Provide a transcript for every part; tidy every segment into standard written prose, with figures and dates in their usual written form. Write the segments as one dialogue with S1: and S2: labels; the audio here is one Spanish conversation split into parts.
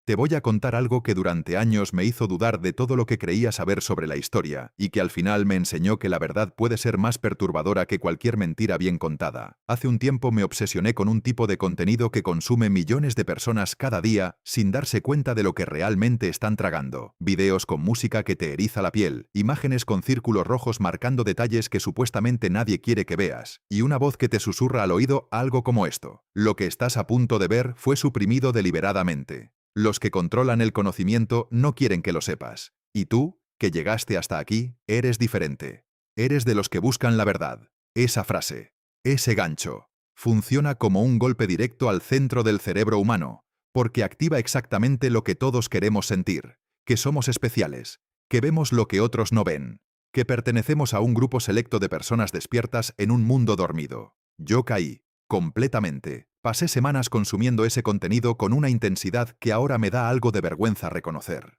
S1: Te voy a contar algo que durante años me hizo dudar de todo lo que creía saber sobre la historia, y que al final me enseñó que la verdad puede ser más perturbadora que cualquier mentira bien contada. Hace un tiempo me obsesioné con un tipo de contenido que consume millones de personas cada día sin darse cuenta de lo que realmente están tragando. Videos con música que te eriza la piel, imágenes con círculos rojos marcando detalles que supuestamente nadie quiere que veas, y una voz que te susurra al oído algo como esto: lo que estás a punto de ver fue suprimido deliberadamente. Los que controlan el conocimiento no quieren que lo sepas. Y tú, que llegaste hasta aquí, eres diferente. Eres de los que buscan la verdad. Esa frase, ese gancho, funciona como un golpe directo al centro del cerebro humano, porque activa exactamente lo que todos queremos sentir: que somos especiales, que vemos lo que otros no ven, que pertenecemos a un grupo selecto de personas despiertas en un mundo dormido. Yo caí, completamente. Pasé semanas consumiendo ese contenido con una intensidad que ahora me da algo de vergüenza reconocer.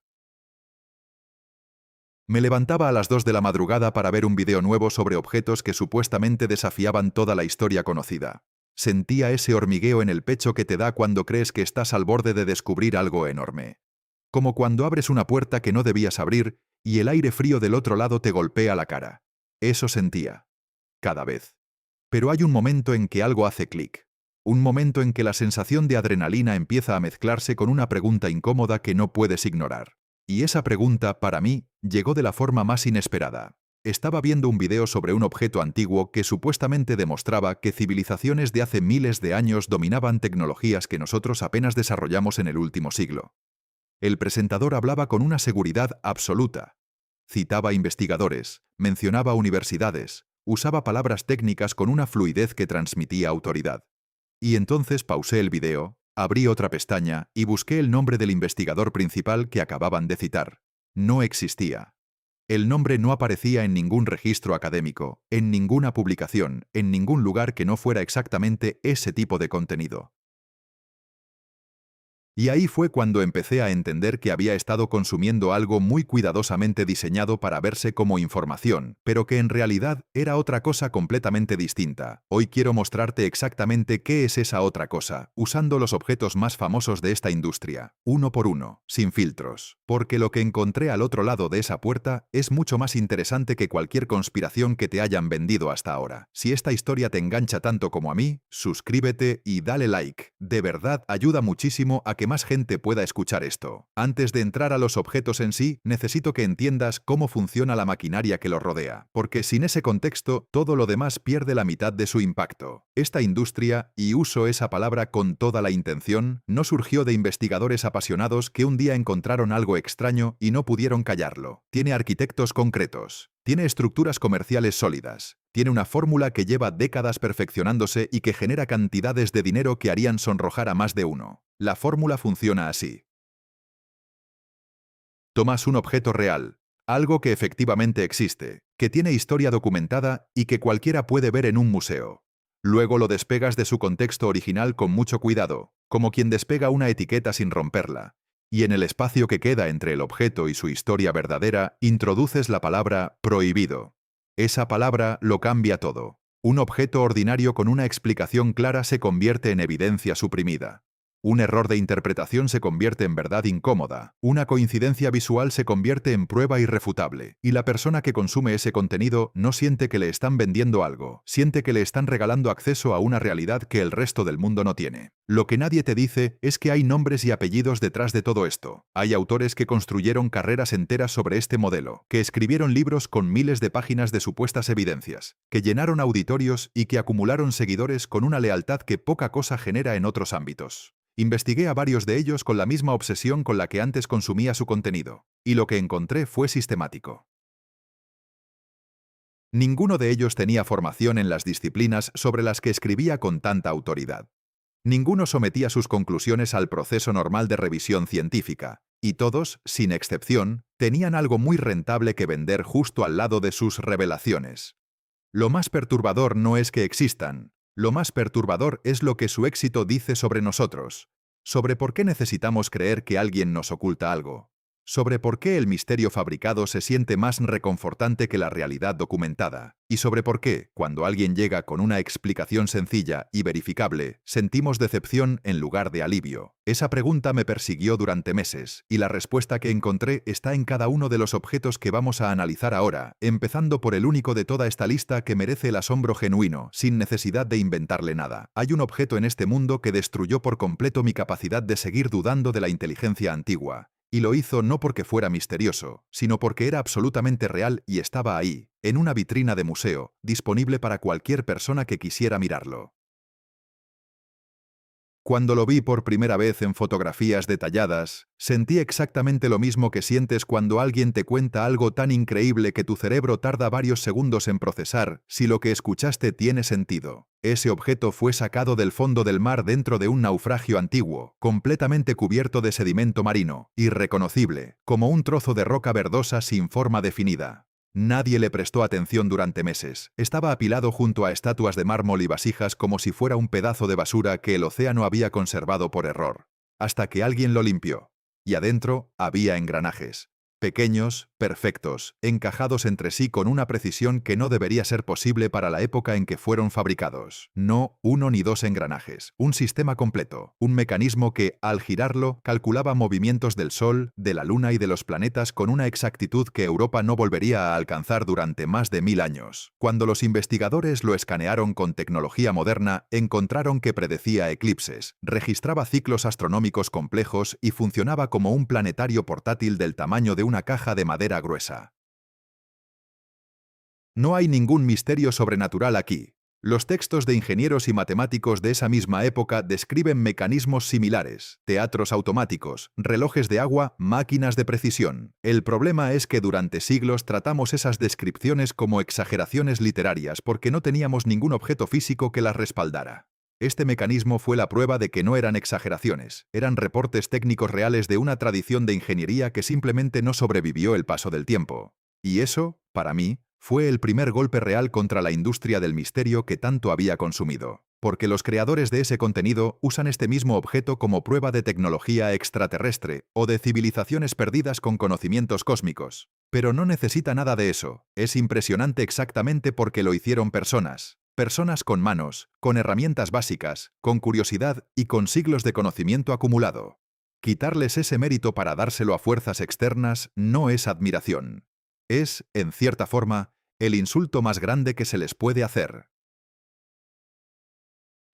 S1: Me levantaba a las 2 de la madrugada para ver un video nuevo sobre objetos que supuestamente desafiaban toda la historia conocida. Sentía ese hormigueo en el pecho que te da cuando crees que estás al borde de descubrir algo enorme. Como cuando abres una puerta que no debías abrir y el aire frío del otro lado te golpea la cara. Eso sentía. Cada vez. Pero hay un momento en que algo hace clic. Un momento en que la sensación de adrenalina empieza a mezclarse con una pregunta incómoda que no puedes ignorar. Y esa pregunta, para mí, llegó de la forma más inesperada. Estaba viendo un video sobre un objeto antiguo que supuestamente demostraba que civilizaciones de hace miles de años dominaban tecnologías que nosotros apenas desarrollamos en el último siglo. El presentador hablaba con una seguridad absoluta. Citaba investigadores, mencionaba universidades, usaba palabras técnicas con una fluidez que transmitía autoridad. Y entonces pausé el video, abrí otra pestaña y busqué el nombre del investigador principal que acababan de citar. No existía. El nombre no aparecía en ningún registro académico, en ninguna publicación, en ningún lugar que no fuera exactamente ese tipo de contenido. Y ahí fue cuando empecé a entender que había estado consumiendo algo muy cuidadosamente diseñado para verse como información, pero que en realidad era otra cosa completamente distinta. Hoy quiero mostrarte exactamente qué es esa otra cosa, usando los objetos más famosos de esta industria, uno por uno, sin filtros. Porque lo que encontré al otro lado de esa puerta es mucho más interesante que cualquier conspiración que te hayan vendido hasta ahora. Si esta historia te engancha tanto como a mí, suscríbete y dale like. De verdad ayuda muchísimo a que más gente pueda escuchar esto. Antes de entrar a los objetos en sí, necesito que entiendas cómo funciona la maquinaria que los rodea, porque sin ese contexto, todo lo demás pierde la mitad de su impacto. Esta industria, y uso esa palabra con toda la intención, no surgió de investigadores apasionados que un día encontraron algo extraño y no pudieron callarlo. Tiene arquitectos concretos. Tiene estructuras comerciales sólidas. Tiene una fórmula que lleva décadas perfeccionándose y que genera cantidades de dinero que harían sonrojar a más de uno. La fórmula funciona así. Tomas un objeto real, algo que efectivamente existe, que tiene historia documentada y que cualquiera puede ver en un museo. Luego lo despegas de su contexto original con mucho cuidado, como quien despega una etiqueta sin romperla. Y en el espacio que queda entre el objeto y su historia verdadera, introduces la palabra prohibido. Esa palabra lo cambia todo. Un objeto ordinario con una explicación clara se convierte en evidencia suprimida. Un error de interpretación se convierte en verdad incómoda. Una coincidencia visual se convierte en prueba irrefutable. Y la persona que consume ese contenido no siente que le están vendiendo algo, siente que le están regalando acceso a una realidad que el resto del mundo no tiene. Lo que nadie te dice es que hay nombres y apellidos detrás de todo esto. Hay autores que construyeron carreras enteras sobre este modelo, que escribieron libros con miles de páginas de supuestas evidencias, que llenaron auditorios y que acumularon seguidores con una lealtad que poca cosa genera en otros ámbitos. Investigué a varios de ellos con la misma obsesión con la que antes consumía su contenido, y lo que encontré fue sistemático. Ninguno de ellos tenía formación en las disciplinas sobre las que escribía con tanta autoridad. Ninguno sometía sus conclusiones al proceso normal de revisión científica, y todos, sin excepción, tenían algo muy rentable que vender justo al lado de sus revelaciones. Lo más perturbador no es que existan. Lo más perturbador es lo que su éxito dice sobre nosotros, sobre por qué necesitamos creer que alguien nos oculta algo. sobre por qué el misterio fabricado se siente más reconfortante que la realidad documentada, y sobre por qué, cuando alguien llega con una explicación sencilla y verificable, sentimos decepción en lugar de alivio. Esa pregunta me persiguió durante meses, y la respuesta que encontré está en cada uno de los objetos que vamos a analizar ahora, empezando por el único de toda esta lista que merece el asombro genuino, sin necesidad de inventarle nada. Hay un objeto en este mundo que destruyó por completo mi capacidad de seguir dudando de la inteligencia antigua. Y lo hizo no porque fuera misterioso, sino porque era absolutamente real y estaba ahí, en una vitrina de museo, disponible para cualquier persona que quisiera mirarlo. Cuando lo vi por primera vez en fotografías detalladas, sentí exactamente lo mismo que sientes cuando alguien te cuenta algo tan increíble que tu cerebro tarda varios segundos en procesar si lo que escuchaste tiene sentido. Ese objeto fue sacado del fondo del mar dentro de un naufragio antiguo, completamente cubierto de sedimento marino, irreconocible, como un trozo de roca verdosa sin forma definida. Nadie le prestó atención durante meses. Estaba apilado junto a estatuas de mármol y vasijas como si fuera un pedazo de basura que el océano había conservado por error. Hasta que alguien lo limpió. Y adentro había engranajes. Pequeños, perfectos, encajados entre sí con una precisión que no debería ser posible para la época en que fueron fabricados. No uno ni dos engranajes, un sistema completo, un mecanismo que, al girarlo, calculaba movimientos del Sol, de la Luna y de los planetas con una exactitud que Europa no volvería a alcanzar durante más de 1000 años. Cuando los investigadores lo escanearon con tecnología moderna, encontraron que predecía eclipses, registraba ciclos astronómicos complejos y funcionaba como un planetario portátil del tamaño de una caja de madera gruesa. No hay ningún misterio sobrenatural aquí. Los textos de ingenieros y matemáticos de esa misma época describen mecanismos similares, teatros automáticos, relojes de agua, máquinas de precisión. El problema es que durante siglos tratamos esas descripciones como exageraciones literarias porque no teníamos ningún objeto físico que las respaldara. Este mecanismo fue la prueba de que no eran exageraciones, eran reportes técnicos reales de una tradición de ingeniería que simplemente no sobrevivió el paso del tiempo. Y eso, para mí, fue el primer golpe real contra la industria del misterio que tanto había consumido, porque los creadores de ese contenido usan este mismo objeto como prueba de tecnología extraterrestre o de civilizaciones perdidas con conocimientos cósmicos. Pero no necesita nada de eso, es impresionante exactamente porque lo hicieron personas. Personas con manos, con herramientas básicas, con curiosidad y con siglos de conocimiento acumulado. Quitarles ese mérito para dárselo a fuerzas externas no es admiración. Es, en cierta forma, el insulto más grande que se les puede hacer.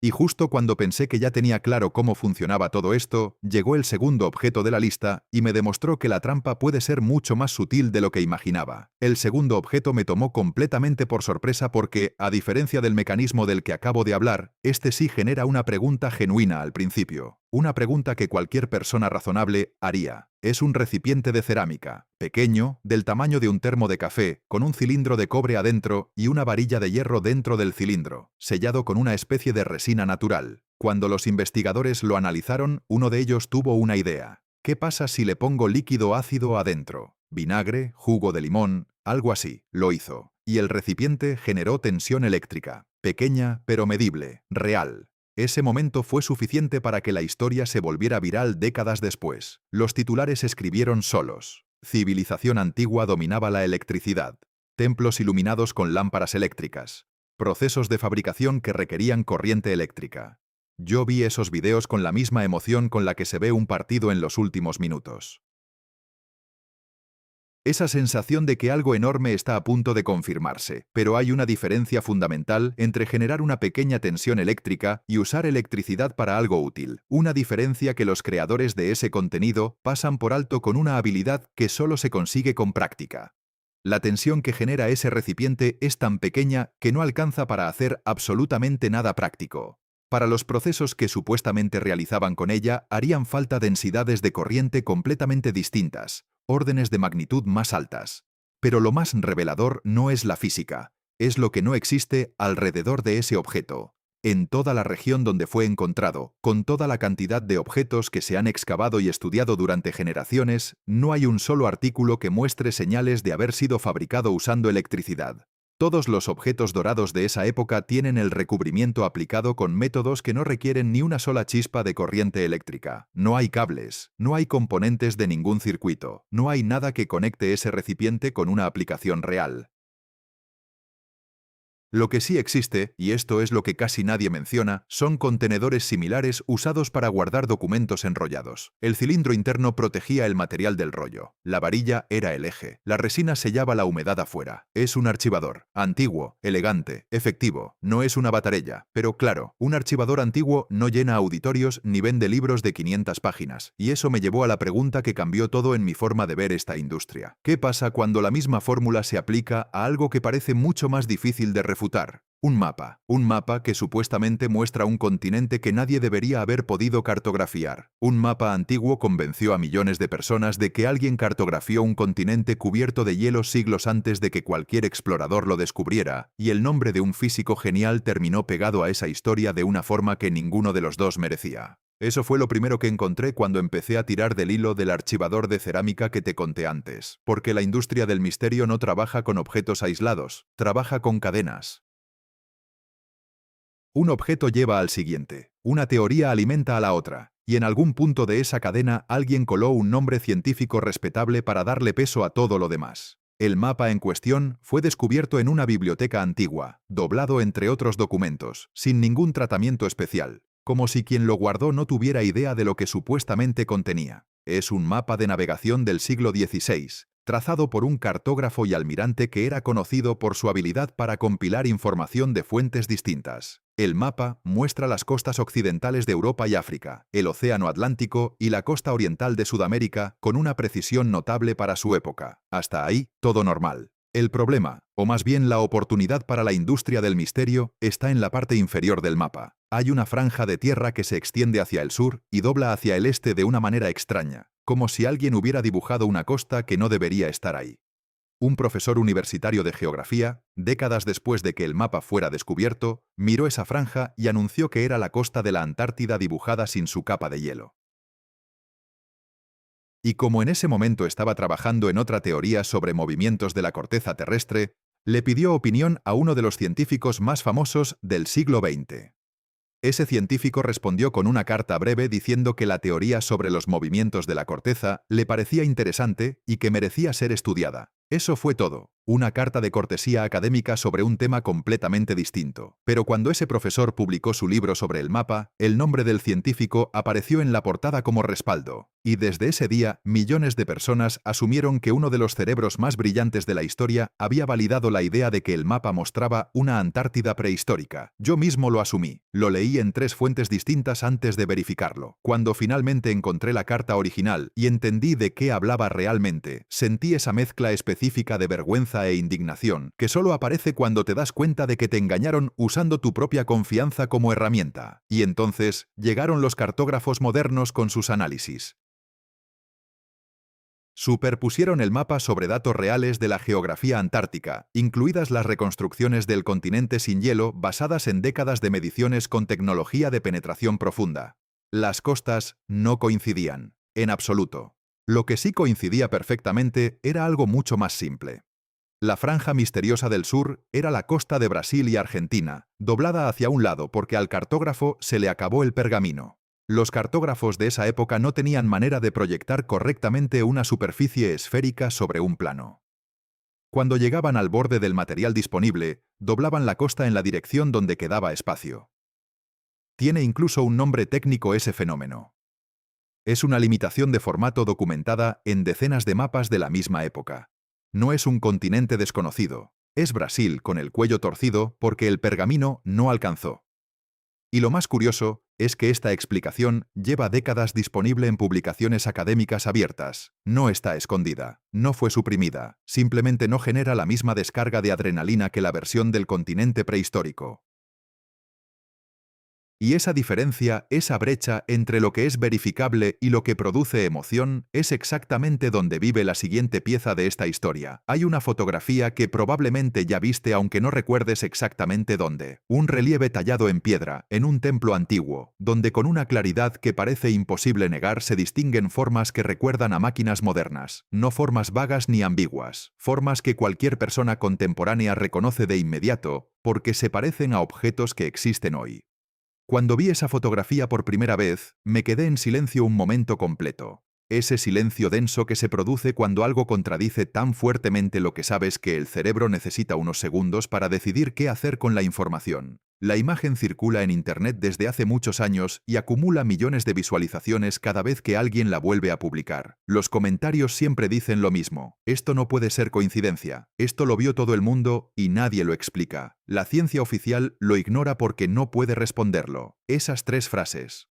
S1: Y justo cuando pensé que ya tenía claro cómo funcionaba todo esto, llegó el segundo objeto de la lista y me demostró que la trampa puede ser mucho más sutil de lo que imaginaba. El segundo objeto me tomó completamente por sorpresa porque, a diferencia del mecanismo del que acabo de hablar, este sí genera una pregunta genuina al principio. Una pregunta que cualquier persona razonable haría. Es un recipiente de cerámica, pequeño, del tamaño de un termo de café, con un cilindro de cobre adentro y una varilla de hierro dentro del cilindro, sellado con una especie de resina natural. Cuando los investigadores lo analizaron, uno de ellos tuvo una idea. ¿Qué pasa si le pongo líquido ácido adentro? Vinagre, jugo de limón, algo así. Lo hizo. Y el recipiente generó tensión eléctrica. Pequeña, pero medible, real. Ese momento fue suficiente para que la historia se volviera viral décadas después. Los titulares escribieron solos. Civilización antigua dominaba la electricidad. Templos iluminados con lámparas eléctricas. Procesos de fabricación que requerían corriente eléctrica. Yo vi esos videos con la misma emoción con la que se ve un partido en los últimos minutos. Esa sensación de que algo enorme está a punto de confirmarse, pero hay una diferencia fundamental entre generar una pequeña tensión eléctrica y usar electricidad para algo útil, una diferencia que los creadores de ese contenido pasan por alto con una habilidad que solo se consigue con práctica. La tensión que genera ese recipiente es tan pequeña que no alcanza para hacer absolutamente nada práctico. Para los procesos que supuestamente realizaban con ella, harían falta densidades de corriente completamente distintas, órdenes de magnitud más altas. Pero lo más revelador no es la física, es lo que no existe alrededor de ese objeto. En toda la región donde fue encontrado, con toda la cantidad de objetos que se han excavado y estudiado durante generaciones, no hay un solo artículo que muestre señales de haber sido fabricado usando electricidad. Todos los objetos dorados de esa época tienen el recubrimiento aplicado con métodos que no requieren ni una sola chispa de corriente eléctrica. No hay cables, no hay componentes de ningún circuito, no hay nada que conecte ese recipiente con una aplicación real. Lo que sí existe, y esto es lo que casi nadie menciona, son contenedores similares usados para guardar documentos enrollados. El cilindro interno protegía el material del rollo. La varilla era el eje. La resina sellaba la humedad afuera. Es un archivador. Antiguo, elegante, efectivo. No es una batarella. Pero claro, un archivador antiguo no llena auditorios ni vende libros de 500 páginas. Y eso me llevó a la pregunta que cambió todo en mi forma de ver esta industria. ¿Qué pasa cuando la misma fórmula se aplica a algo que parece mucho más difícil de refutar? Un mapa que supuestamente muestra un continente que nadie debería haber podido cartografiar. Un mapa antiguo convenció a millones de personas de que alguien cartografió un continente cubierto de hielo siglos antes de que cualquier explorador lo descubriera, y el nombre de un físico genial terminó pegado a esa historia de una forma que ninguno de los dos merecía. Eso fue lo primero que encontré cuando empecé a tirar del hilo del archivador de cerámica que te conté antes, porque la industria del misterio no trabaja con objetos aislados, trabaja con cadenas. Un objeto lleva al siguiente, una teoría alimenta a la otra, y en algún punto de esa cadena alguien coló un nombre científico respetable para darle peso a todo lo demás. El mapa en cuestión fue descubierto en una biblioteca antigua, doblado entre otros documentos, sin ningún tratamiento especial, como si quien lo guardó no tuviera idea de lo que supuestamente contenía. Es un mapa de navegación del siglo XVI, trazado por un cartógrafo y almirante que era conocido por su habilidad para compilar información de fuentes distintas. El mapa muestra las costas occidentales de Europa y África, el Océano Atlántico y la costa oriental de Sudamérica con una precisión notable para su época. Hasta ahí, todo normal. El problema, o más bien la oportunidad para la industria del misterio, está en la parte inferior del mapa. Hay una franja de tierra que se extiende hacia el sur y dobla hacia el este de una manera extraña, como si alguien hubiera dibujado una costa que no debería estar ahí. Un profesor universitario de geografía, décadas después de que el mapa fuera descubierto, miró esa franja y anunció que era la costa de la Antártida dibujada sin su capa de hielo. Y como en ese momento estaba trabajando en otra teoría sobre movimientos de la corteza terrestre, le pidió opinión a uno de los científicos más famosos del siglo XX. Ese científico respondió con una carta breve diciendo que la teoría sobre los movimientos de la corteza le parecía interesante y que merecía ser estudiada. Eso fue todo, una carta de cortesía académica sobre un tema completamente distinto. Pero cuando ese profesor publicó su libro sobre el mapa, el nombre del científico apareció en la portada como respaldo. Y desde ese día, millones de personas asumieron que uno de los cerebros más brillantes de la historia había validado la idea de que el mapa mostraba una Antártida prehistórica. Yo mismo lo asumí. Lo leí en 3 fuentes distintas antes de verificarlo. Cuando finalmente encontré la carta original y entendí de qué hablaba realmente, sentí esa mezcla específica de vergüenza e indignación, que solo aparece cuando te das cuenta de que te engañaron usando tu propia confianza como herramienta. Y entonces, llegaron los cartógrafos modernos con sus análisis. Superpusieron el mapa sobre datos reales de la geografía antártica, incluidas las reconstrucciones del continente sin hielo basadas en décadas de mediciones con tecnología de penetración profunda. Las costas no coincidían, en absoluto. Lo que sí coincidía perfectamente era algo mucho más simple. La franja misteriosa del sur era la costa de Brasil y Argentina, doblada hacia un lado porque al cartógrafo se le acabó el pergamino. Los cartógrafos de esa época no tenían manera de proyectar correctamente una superficie esférica sobre un plano. Cuando llegaban al borde del material disponible, doblaban la costa en la dirección donde quedaba espacio. Tiene incluso un nombre técnico ese fenómeno. Es una limitación de formato documentada en decenas de mapas de la misma época. No es un continente desconocido, es Brasil con el cuello torcido porque el pergamino no alcanzó. Y lo más curioso es que esta explicación lleva décadas disponible en publicaciones académicas abiertas. No está escondida, no fue suprimida, simplemente no genera la misma descarga de adrenalina que la versión del continente prehistórico. Y esa diferencia, esa brecha entre lo que es verificable y lo que produce emoción, es exactamente donde vive la siguiente pieza de esta historia. Hay una fotografía que probablemente ya viste aunque no recuerdes exactamente dónde. Un relieve tallado en piedra, en un templo antiguo, donde con una claridad que parece imposible negar se distinguen formas que recuerdan a máquinas modernas, no formas vagas ni ambiguas, formas que cualquier persona contemporánea reconoce de inmediato, porque se parecen a objetos que existen hoy. Cuando vi esa fotografía por primera vez, me quedé en silencio un momento completo. Ese silencio denso que se produce cuando algo contradice tan fuertemente lo que sabes que el cerebro necesita unos segundos para decidir qué hacer con la información. La imagen circula en Internet desde hace muchos años y acumula millones de visualizaciones cada vez que alguien la vuelve a publicar. Los comentarios siempre dicen lo mismo. Esto no puede ser coincidencia. Esto lo vio todo el mundo y nadie lo explica. La ciencia oficial lo ignora porque no puede responderlo. Esas tres frases.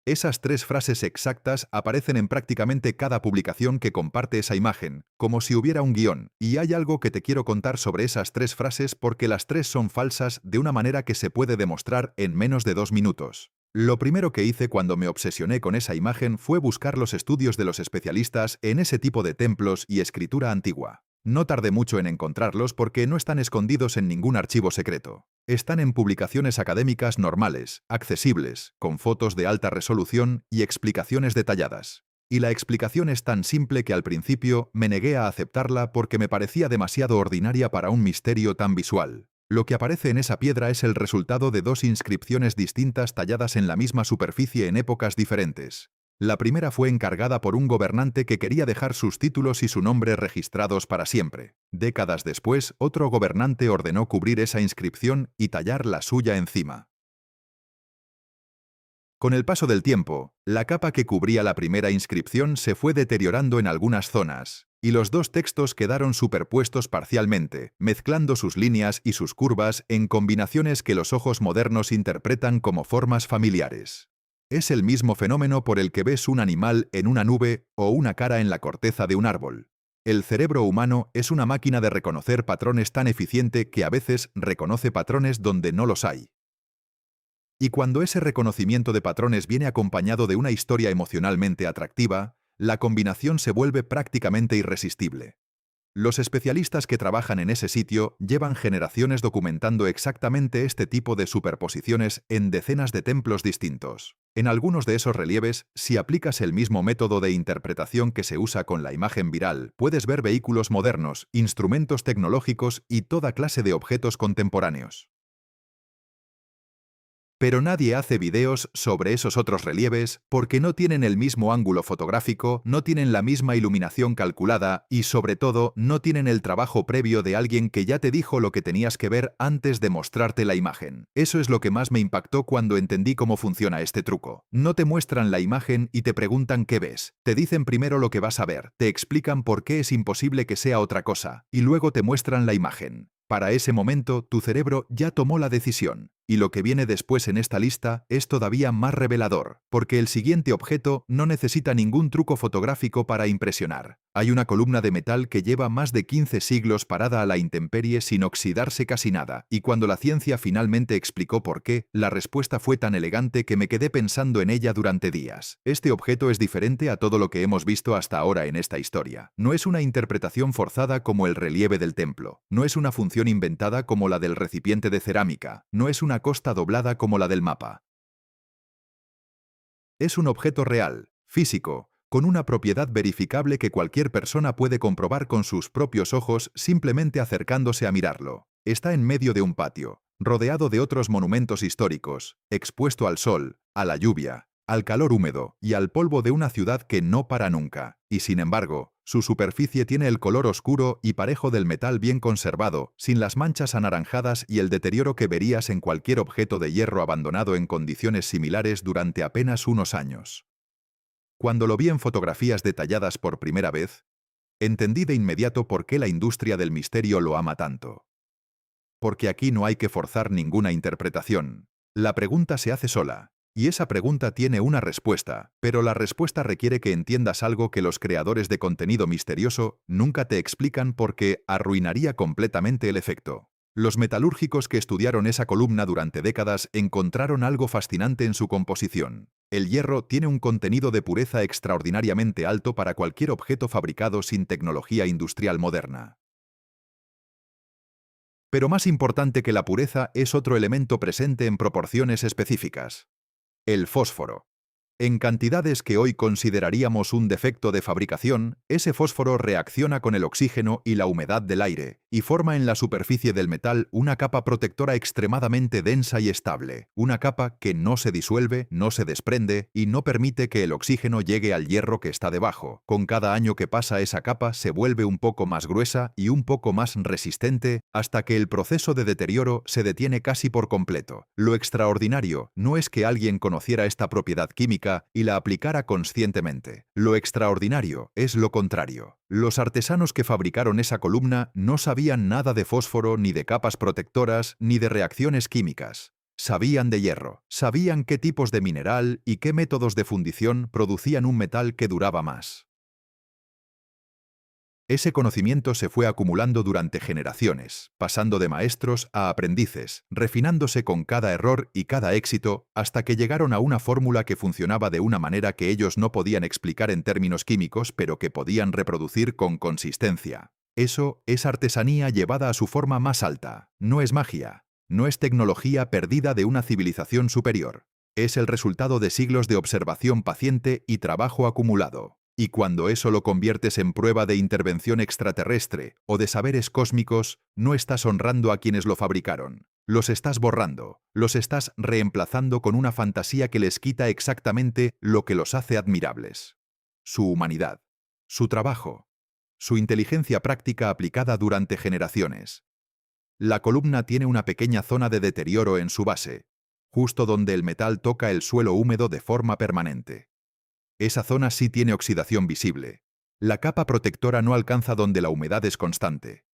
S1: Esas tres frases exactas aparecen en prácticamente cada publicación que comparte esa imagen, como si hubiera un guión, y hay algo que te quiero contar sobre esas tres frases porque las tres son falsas de una manera que se puede demostrar en menos de 2 minutos. Lo primero que hice cuando me obsesioné con esa imagen fue buscar los estudios de los especialistas en ese tipo de templos y escritura antigua. No tardé mucho en encontrarlos porque no están escondidos en ningún archivo secreto. Están en publicaciones académicas normales, accesibles, con fotos de alta resolución y explicaciones detalladas. Y la explicación es tan simple que al principio me negué a aceptarla porque me parecía demasiado ordinaria para un misterio tan visual. Lo que aparece en esa piedra es el resultado de dos inscripciones distintas talladas en la misma superficie en épocas diferentes. La primera fue encargada por un gobernante que quería dejar sus títulos y su nombre registrados para siempre. Décadas después, otro gobernante ordenó cubrir esa inscripción y tallar la suya encima. Con el paso del tiempo, la capa que cubría la primera inscripción se fue deteriorando en algunas zonas, y los dos textos quedaron superpuestos parcialmente, mezclando sus líneas y sus curvas en combinaciones que los ojos modernos interpretan como formas familiares. Es el mismo fenómeno por el que ves un animal en una nube o una cara en la corteza de un árbol. El cerebro humano es una máquina de reconocer patrones tan eficiente que a veces reconoce patrones donde no los hay. Y cuando ese reconocimiento de patrones viene acompañado de una historia emocionalmente atractiva, la combinación se vuelve prácticamente irresistible. Los especialistas que trabajan en ese sitio llevan generaciones documentando exactamente este tipo de superposiciones en decenas de templos distintos. En algunos de esos relieves, si aplicas el mismo método de interpretación que se usa con la imagen viral, puedes ver vehículos modernos, instrumentos tecnológicos y toda clase de objetos contemporáneos. Pero nadie hace videos sobre esos otros relieves porque no tienen el mismo ángulo fotográfico, no tienen la misma iluminación calculada y, sobre todo, no tienen el trabajo previo de alguien que ya te dijo lo que tenías que ver antes de mostrarte la imagen. Eso es lo que más me impactó cuando entendí cómo funciona este truco. No te muestran la imagen y te preguntan qué ves. Te dicen primero lo que vas a ver, te explican por qué es imposible que sea otra cosa, y luego te muestran la imagen. Para ese momento, tu cerebro ya tomó la decisión, y lo que viene después en esta lista es todavía más revelador, porque el siguiente objeto no necesita ningún truco fotográfico para impresionar. Hay una columna de metal que lleva más de 15 siglos parada a la intemperie sin oxidarse casi nada, y cuando la ciencia finalmente explicó por qué, la respuesta fue tan elegante que me quedé pensando en ella durante días. Este objeto es diferente a todo lo que hemos visto hasta ahora en esta historia. No es una interpretación forzada como el relieve del templo, no es una función inventada como la del recipiente de cerámica, no es una costa doblada como la del mapa. Es un objeto real, físico, con una propiedad verificable que cualquier persona puede comprobar con sus propios ojos simplemente acercándose a mirarlo. Está en medio de un patio, rodeado de otros monumentos históricos, expuesto al sol, a la lluvia, al calor húmedo y al polvo de una ciudad que no para nunca. Y sin embargo, su superficie tiene el color oscuro y parejo del metal bien conservado, sin las manchas anaranjadas y el deterioro que verías en cualquier objeto de hierro abandonado en condiciones similares durante apenas unos años. Cuando lo vi en fotografías detalladas por primera vez, entendí de inmediato por qué la industria del misterio lo ama tanto. Porque aquí no hay que forzar ninguna interpretación. La pregunta se hace sola. Y esa pregunta tiene una respuesta, pero la respuesta requiere que entiendas algo que los creadores de contenido misterioso nunca te explican porque arruinaría completamente el efecto. Los metalúrgicos que estudiaron esa columna durante décadas encontraron algo fascinante en su composición. El hierro tiene un contenido de pureza extraordinariamente alto para cualquier objeto fabricado sin tecnología industrial moderna. Pero más importante que la pureza es otro elemento presente en proporciones específicas: el fósforo. En cantidades que hoy consideraríamos un defecto de fabricación, ese fósforo reacciona con el oxígeno y la humedad del aire, y forma en la superficie del metal una capa protectora extremadamente densa y estable, una capa que no se disuelve, no se desprende y no permite que el oxígeno llegue al hierro que está debajo. Con cada año que pasa, esa capa se vuelve un poco más gruesa y un poco más resistente, hasta que el proceso de deterioro se detiene casi por completo. Lo extraordinario no es que alguien conociera esta propiedad química y la aplicara conscientemente. Lo extraordinario es lo contrario. Los artesanos que fabricaron esa columna no sabían nada de fósforo, ni de capas protectoras, ni de reacciones químicas. Sabían de hierro, sabían qué tipos de mineral y qué métodos de fundición producían un metal que duraba más. Ese conocimiento se fue acumulando durante generaciones, pasando de maestros a aprendices, refinándose con cada error y cada éxito, hasta que llegaron a una fórmula que funcionaba de una manera que ellos no podían explicar en términos químicos, pero que podían reproducir con consistencia. Eso es artesanía llevada a su forma más alta. No es magia, no es tecnología perdida de una civilización superior. Es el resultado de siglos de observación paciente y trabajo acumulado. Y cuando eso lo conviertes en prueba de intervención extraterrestre o de saberes cósmicos, no estás honrando a quienes lo fabricaron. Los estás borrando, los estás reemplazando con una fantasía que les quita exactamente lo que los hace admirables: su humanidad, su trabajo, su inteligencia práctica aplicada durante generaciones. La columna tiene una pequeña zona de deterioro en su base, justo donde el metal toca el suelo húmedo de forma permanente. Esa zona sí tiene oxidación visible. La capa protectora no alcanza donde la humedad es constante.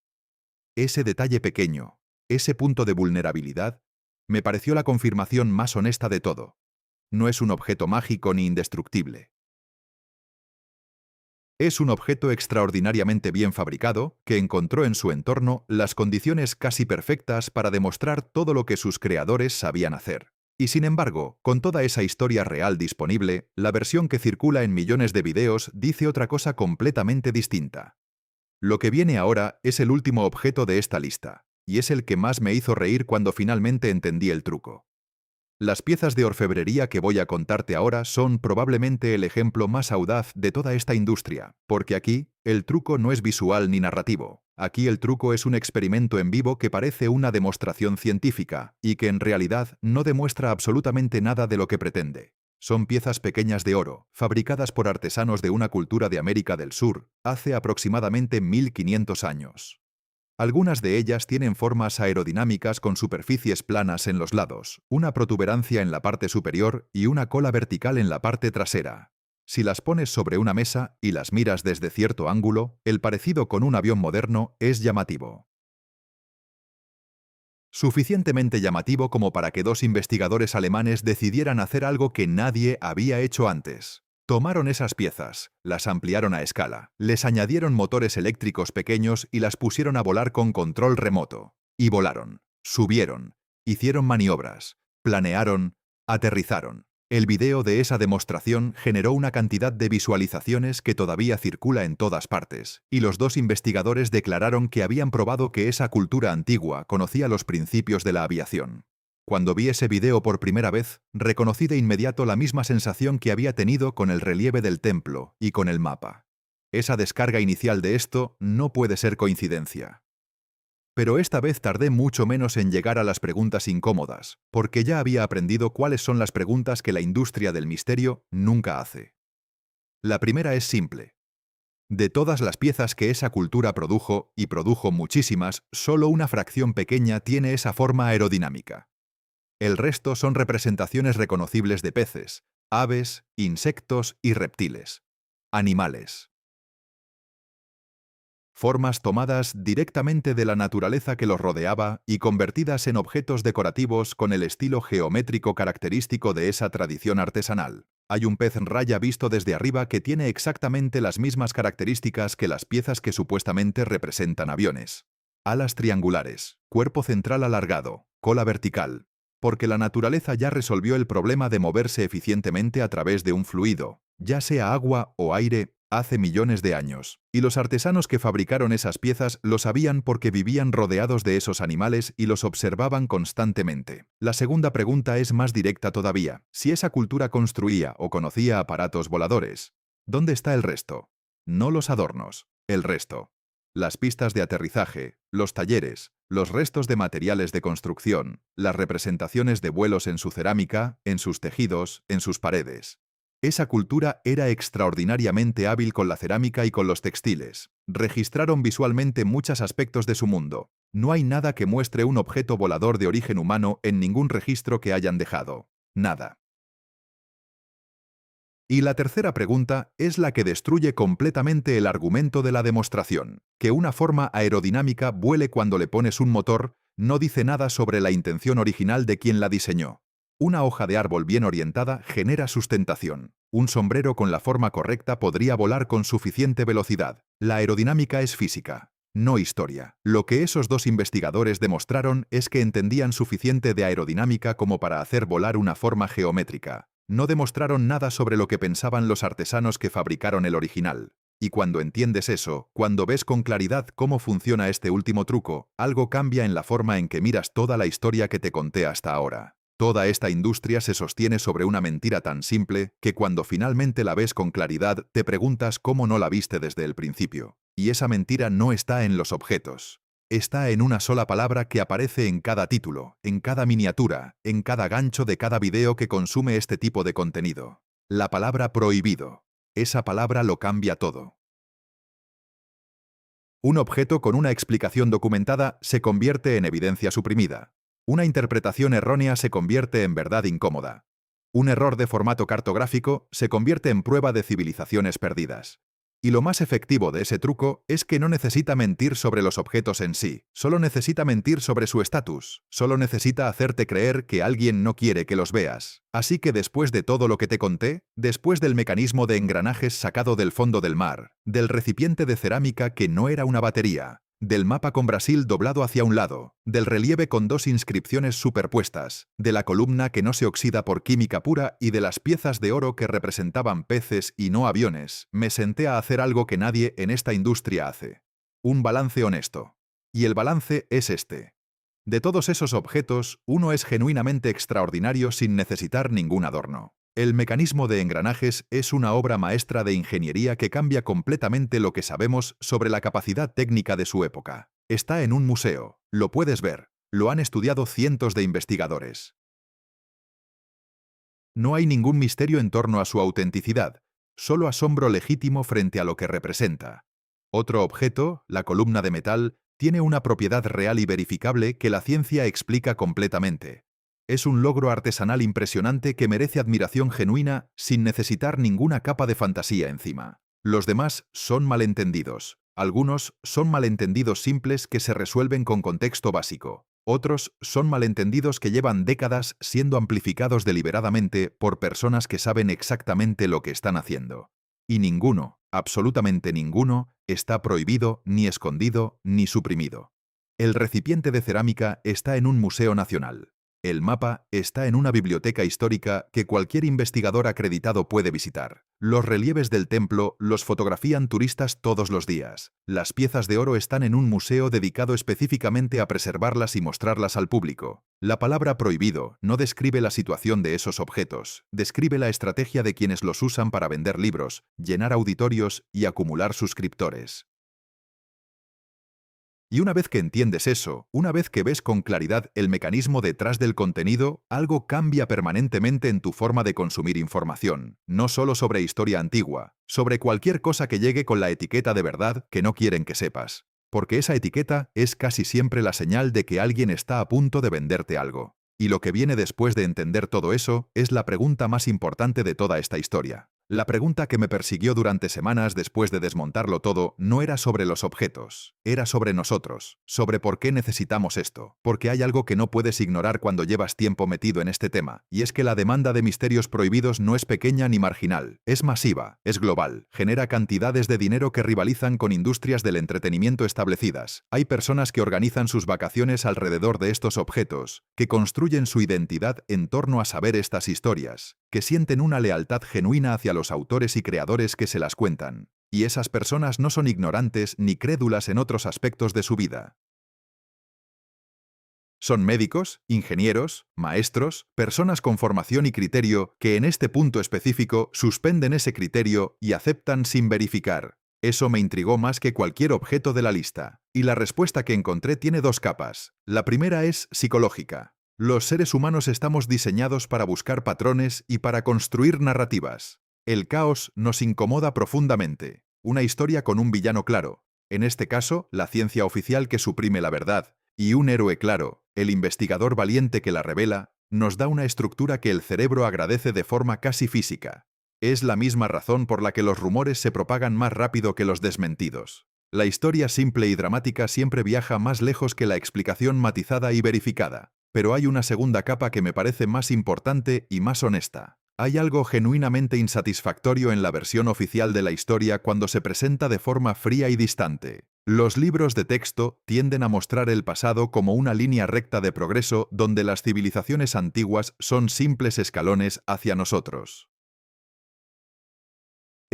S1: Ese detalle pequeño, ese punto de vulnerabilidad, me pareció la confirmación más honesta de todo. No es un objeto mágico ni indestructible. Es un objeto extraordinariamente bien fabricado, que encontró en su entorno las condiciones casi perfectas para demostrar todo lo que sus creadores sabían hacer. Y sin embargo, con toda esa historia real disponible, la versión que circula en millones de videos dice otra cosa completamente distinta. Lo que viene ahora es el último objeto de esta lista, y es el que más me hizo reír cuando finalmente entendí el truco. Las piezas de orfebrería que voy a contarte ahora son probablemente el ejemplo más audaz de toda esta industria, porque aquí, el truco no es visual ni narrativo. Aquí el truco es un experimento en vivo que parece una demostración científica, y que en realidad no demuestra absolutamente nada de lo que pretende. Son piezas pequeñas de oro, fabricadas por artesanos de una cultura de América del Sur, hace aproximadamente 1500 años. Algunas de ellas tienen formas aerodinámicas con superficies planas en los lados, una protuberancia en la parte superior y una cola vertical en la parte trasera. Si las pones sobre una mesa y las miras desde cierto ángulo, el parecido con un avión moderno es llamativo. Suficientemente llamativo como para que dos investigadores alemanes decidieran hacer algo que nadie había hecho antes. Tomaron esas piezas, las ampliaron a escala, les añadieron motores eléctricos pequeños y las pusieron a volar con control remoto. Y volaron, subieron, hicieron maniobras, planearon, aterrizaron. El video de esa demostración generó una cantidad de visualizaciones que todavía circula en todas partes, y los dos investigadores declararon que habían probado que esa cultura antigua conocía los principios de la aviación. Cuando vi ese video por primera vez, reconocí de inmediato la misma sensación que había tenido con el relieve del templo y con el mapa. Esa descarga inicial de esto no puede ser coincidencia. Pero esta vez tardé mucho menos en llegar a las preguntas incómodas, porque ya había aprendido cuáles son las preguntas que la industria del misterio nunca hace. La primera es simple. De todas las piezas que esa cultura produjo, y produjo muchísimas, solo una fracción pequeña tiene esa forma aerodinámica. El resto son representaciones reconocibles de peces, aves, insectos y reptiles. Animales. Formas tomadas directamente de la naturaleza que los rodeaba y convertidas en objetos decorativos con el estilo geométrico característico de esa tradición artesanal. Hay un pez raya visto desde arriba que tiene exactamente las mismas características que las piezas que supuestamente representan aviones. Alas triangulares, cuerpo central alargado, cola vertical. Porque la naturaleza ya resolvió el problema de moverse eficientemente a través de un fluido, ya sea agua o aire, hace millones de años. Y los artesanos que fabricaron esas piezas lo sabían porque vivían rodeados de esos animales y los observaban constantemente. La segunda pregunta es más directa todavía. Si esa cultura construía o conocía aparatos voladores, ¿dónde está el resto? No los adornos, el resto. Las pistas de aterrizaje, los talleres, los restos de materiales de construcción, las representaciones de vuelos en su cerámica, en sus tejidos, en sus paredes. Esa cultura era extraordinariamente hábil con la cerámica y con los textiles. Registraron visualmente muchos aspectos de su mundo. No hay nada que muestre un objeto volador de origen humano en ningún registro que hayan dejado. Nada. Y la tercera pregunta es la que destruye completamente el argumento de la demostración. Que una forma aerodinámica vuele cuando le pones un motor no dice nada sobre la intención original de quien la diseñó. Una hoja de árbol bien orientada genera sustentación. Un sombrero con la forma correcta podría volar con suficiente velocidad. La aerodinámica es física, no historia. Lo que esos dos investigadores demostraron es que entendían suficiente de aerodinámica como para hacer volar una forma geométrica. No demostraron nada sobre lo que pensaban los artesanos que fabricaron el original. Y cuando entiendes eso, cuando ves con claridad cómo funciona este último truco, algo cambia en la forma en que miras toda la historia que te conté hasta ahora. Toda esta industria se sostiene sobre una mentira tan simple que cuando finalmente la ves con claridad te preguntas cómo no la viste desde el principio. Y esa mentira no está en los objetos. Está en una sola palabra que aparece en cada título, en cada miniatura, en cada gancho de cada video que consume este tipo de contenido. La palabra prohibido. Esa palabra lo cambia todo. Un objeto con una explicación documentada se convierte en evidencia suprimida. Una interpretación errónea se convierte en verdad incómoda. Un error de formato cartográfico se convierte en prueba de civilizaciones perdidas. Y lo más efectivo de ese truco es que no necesita mentir sobre los objetos en sí, solo necesita mentir sobre su estatus, solo necesita hacerte creer que alguien no quiere que los veas. Así que después de todo lo que te conté, después del mecanismo de engranajes sacado del fondo del mar, del recipiente de cerámica que no era una batería, del mapa con Brasil doblado hacia un lado, del relieve con dos inscripciones superpuestas, de la columna que no se oxida por química pura y de las piezas de oro que representaban peces y no aviones, me senté a hacer algo que nadie en esta industria hace. Un balance honesto. Y el balance es este. De todos esos objetos, uno es genuinamente extraordinario sin necesitar ningún adorno. El mecanismo de engranajes es una obra maestra de ingeniería que cambia completamente lo que sabemos sobre la capacidad técnica de su época. Está en un museo, lo puedes ver, lo han estudiado cientos de investigadores. No hay ningún misterio en torno a su autenticidad, solo asombro legítimo frente a lo que representa. Otro objeto, la columna de metal, tiene una propiedad real y verificable que la ciencia explica completamente. Es un logro artesanal impresionante que merece admiración genuina sin necesitar ninguna capa de fantasía encima. Los demás son malentendidos. Algunos son malentendidos simples que se resuelven con contexto básico. Otros son malentendidos que llevan décadas siendo amplificados deliberadamente por personas que saben exactamente lo que están haciendo. Y ninguno, absolutamente ninguno, está prohibido, ni escondido, ni suprimido. El recipiente de cerámica está en un museo nacional. El mapa está en una biblioteca histórica que cualquier investigador acreditado puede visitar. Los relieves del templo los fotografían turistas todos los días. Las piezas de oro están en un museo dedicado específicamente a preservarlas y mostrarlas al público. La palabra prohibido no describe la situación de esos objetos, describe la estrategia de quienes los usan para vender libros, llenar auditorios y acumular suscriptores. Y una vez que entiendes eso, una vez que ves con claridad el mecanismo detrás del contenido, algo cambia permanentemente en tu forma de consumir información, no solo sobre historia antigua, sobre cualquier cosa que llegue con la etiqueta de verdad que no quieren que sepas. Porque esa etiqueta es casi siempre la señal de que alguien está a punto de venderte algo. Y lo que viene después de entender todo eso es la pregunta más importante de toda esta historia. La pregunta que me persiguió durante semanas después de desmontarlo todo no era sobre los objetos, era sobre nosotros, sobre por qué necesitamos esto, porque hay algo que no puedes ignorar cuando llevas tiempo metido en este tema, y es que la demanda de misterios prohibidos no es pequeña ni marginal, es masiva, es global, genera cantidades de dinero que rivalizan con industrias del entretenimiento establecidas. Hay personas que organizan sus vacaciones alrededor de estos objetos, que construyen su identidad en torno a saber estas historias, que sienten una lealtad genuina hacia los autores y creadores que se las cuentan. Y esas personas no son ignorantes ni crédulas en otros aspectos de su vida. Son médicos, ingenieros, maestros, personas con formación y criterio que en este punto específico suspenden ese criterio y aceptan sin verificar. Eso me intrigó más que cualquier objeto de la lista. Y la respuesta que encontré tiene dos capas. La primera es psicológica. Los seres humanos estamos diseñados para buscar patrones y para construir narrativas. El caos nos incomoda profundamente. Una historia con un villano claro, en este caso, la ciencia oficial que suprime la verdad, y un héroe claro, el investigador valiente que la revela, nos da una estructura que el cerebro agradece de forma casi física. Es la misma razón por la que los rumores se propagan más rápido que los desmentidos. La historia simple y dramática siempre viaja más lejos que la explicación matizada y verificada. Pero hay una segunda capa que me parece más importante y más honesta. Hay algo genuinamente insatisfactorio en la versión oficial de la historia cuando se presenta de forma fría y distante. Los libros de texto tienden a mostrar el pasado como una línea recta de progreso donde las civilizaciones antiguas son simples escalones hacia nosotros.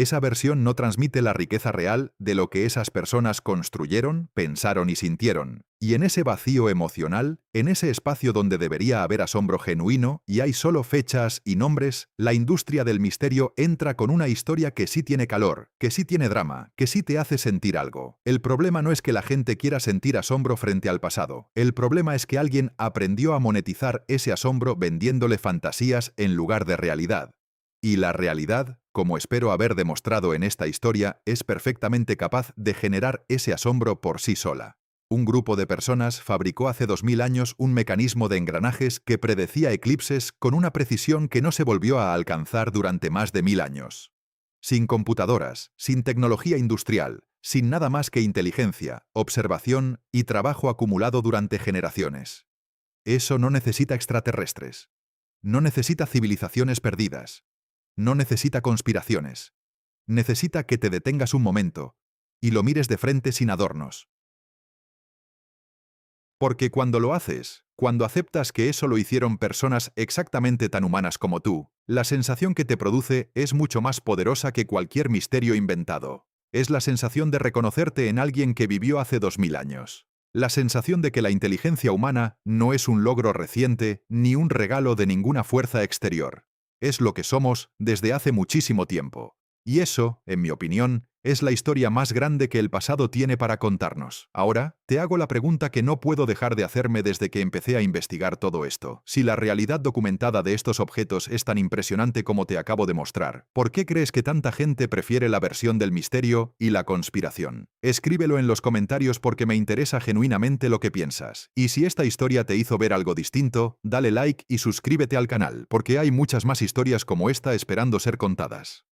S1: Esa versión no transmite la riqueza real de lo que esas personas construyeron, pensaron y sintieron. Y en ese vacío emocional, en ese espacio donde debería haber asombro genuino y hay solo fechas y nombres, la industria del misterio entra con una historia que sí tiene calor, que sí tiene drama, que sí te hace sentir algo. El problema no es que la gente quiera sentir asombro frente al pasado. El problema es que alguien aprendió a monetizar ese asombro vendiéndole fantasías en lugar de realidad. Y la realidad, como espero haber demostrado en esta historia, es perfectamente capaz de generar ese asombro por sí sola. Un grupo de personas fabricó hace 2000 años un mecanismo de engranajes que predecía eclipses con una precisión que no se volvió a alcanzar durante más de 1000 años. Sin computadoras, sin tecnología industrial, sin nada más que inteligencia, observación y trabajo acumulado durante generaciones. Eso no necesita extraterrestres. No necesita civilizaciones perdidas. No necesita conspiraciones. Necesita que te detengas un momento y lo mires de frente sin adornos. Porque cuando lo haces, cuando aceptas que eso lo hicieron personas exactamente tan humanas como tú, la sensación que te produce es mucho más poderosa que cualquier misterio inventado. Es la sensación de reconocerte en alguien que vivió hace 2000 años. La sensación de que la inteligencia humana no es un logro reciente ni un regalo de ninguna fuerza exterior. Es lo que somos desde hace muchísimo tiempo. Y eso, en mi opinión, es la historia más grande que el pasado tiene para contarnos. Ahora, te hago la pregunta que no puedo dejar de hacerme desde que empecé a investigar todo esto. Si la realidad documentada de estos objetos es tan impresionante como te acabo de mostrar, ¿por qué crees que tanta gente prefiere la versión del misterio y la conspiración? Escríbelo en los comentarios porque me interesa genuinamente lo que piensas. Y si esta historia te hizo ver algo distinto, dale like y suscríbete al canal, porque hay muchas más historias como esta esperando ser contadas.